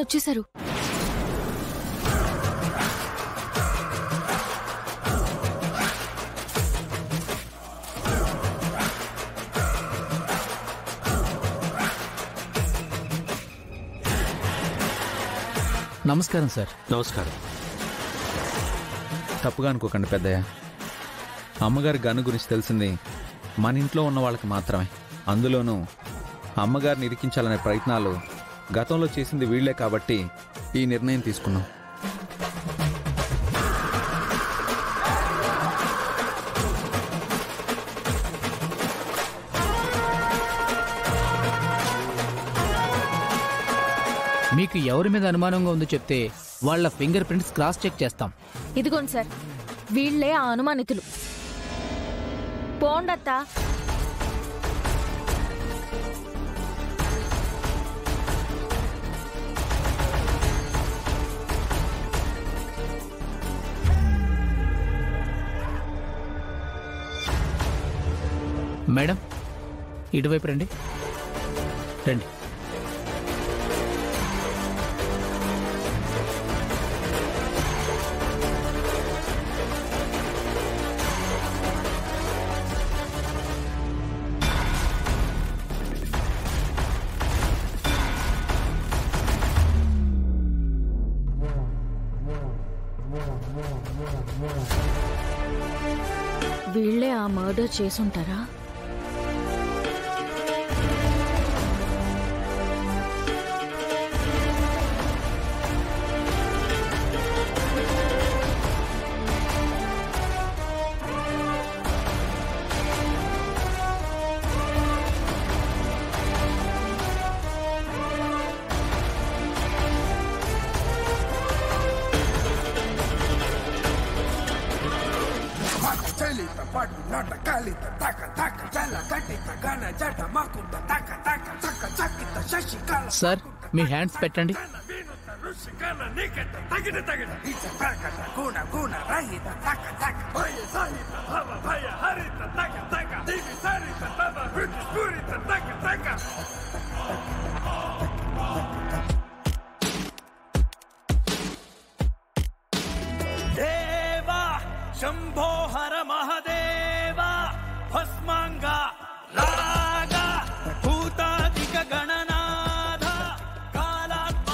అన్నయ్య వచ్చేశారు. నమస్కారం సార్. నమస్కారం. తప్పుగా అనుకోకండి పెద్దయ్య. అమ్మగారి గన్ను గురించి తెలిసింది మన ఇంట్లో ఉన్న వాళ్ళకి మాత్రమే. అందులోనూ అమ్మగారిని ఇరికించాలనే ప్రయత్నాలు గతంలో చేసింది వీళ్లే కాబట్టి ఈ నిర్ణయం తీసుకున్నాం. మీకు ఎవరి మీద అనుమానంగా ఉందో చెప్తే వాళ్ళ ఫింగర్ ప్రింట్స్ క్రాస్ చెక్ చేస్తాం. ఇదిగోండి సార్, వీళ్లే ఆ అనుమానితులు. పోండత్తా. మేడం, ఇటువైపు రండి. రండి. వీళ్లే ఆ మర్డర్ చేసుంటారా? సార్, మీ హ్యాండ్స్ పెట్టండి. దేవా శంభో హర మహదేవ భస్మాంగ రాగ భూతాదిక గణనాథ కాలాత్మ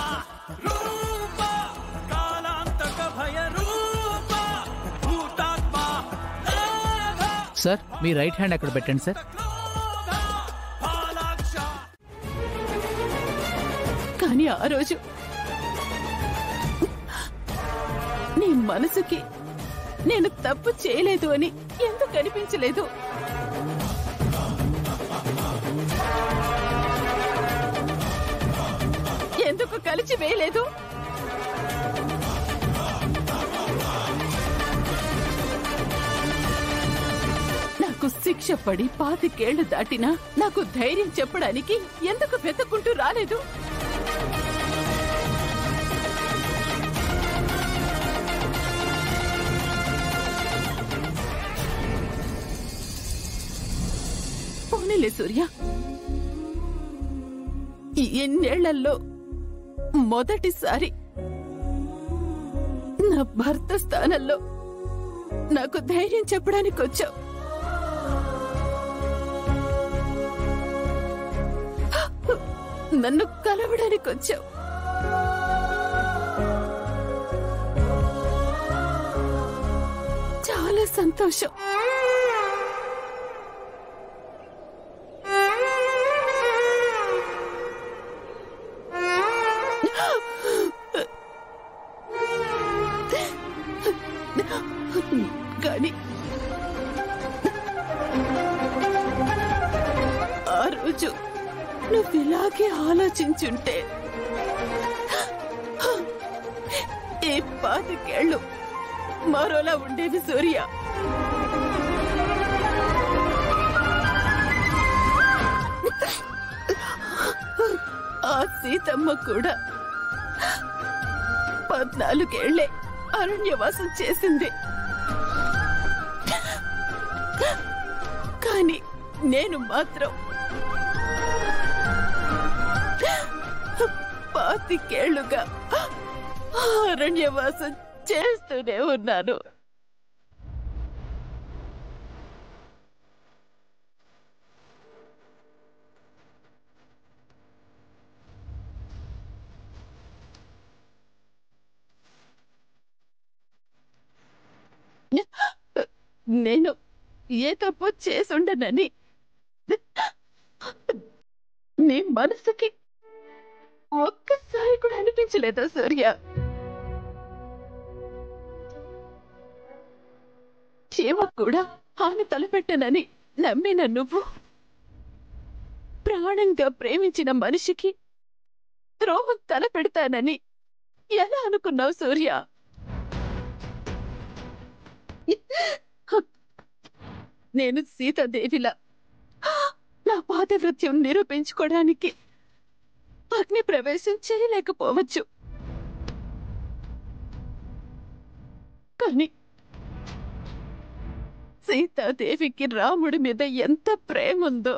రూప కాలాంతక భయ రూప భూతాత్మ. సార్, మీ రైట్ హ్యాండ్ అక్కడ పెట్టండి సార్. కానీ ఆ రోజు నీ మనసుకి నేను తప్పు చేయలేదు అని ఎందుకు అనిపించలేదు? ఎందుకు కలిసి వేయలేదు? నాకు శిక్ష పడి 25 ఏళ్లు దాటినా నాకు ధైర్యం చెప్పడానికి ఎందుకు వెతుక్కుంటూ రాలేదు? పోనీలే సూర్య, ఎన్నేళ్లలో మొదటిసారి నా భర్త స్థానంలో నాకు ధైర్యం చెప్పడానికి వచ్చావు. నన్ను కలవడానికి వచ్చావు. చాలా సంతోషం. కానీ ఆ రోజు నువ్వు ఇలాగే ఆలోచించుంటే ఈ 25 ఏళ్ళు మరోలా ఉండేవి సూర్య. ఆ సీతమ్మ కూడా 14 ఏళ్లే అరణ్యవాసం చేసింది. కానీ నేను మాత్రం 25 ఏళ్లుగా అరణ్యవాసం చేస్తూనే ఉన్నాను. నేను ఏ తప్పు చేసుండనని నీ మనసుకి ఒక్కసారి కూడా అనిపించలేదా సూర్య? శివ కూడా హాని తలపెట్టనని నమ్మిన నువ్వు ప్రాణంగా ప్రేమించిన మనిషికి ద్రోహం తలపెడతానని ఎలా అనుకున్నావు సూర్య? నేను సీతాదేవిలా నా పాతివృత్యం నిరూపించుకోవడానికి అగ్ని ప్రవేశం చేయలేకపోవచ్చు, కానీ సీతాదేవికి రాముడి మీద ఎంత ప్రేమ ఉందో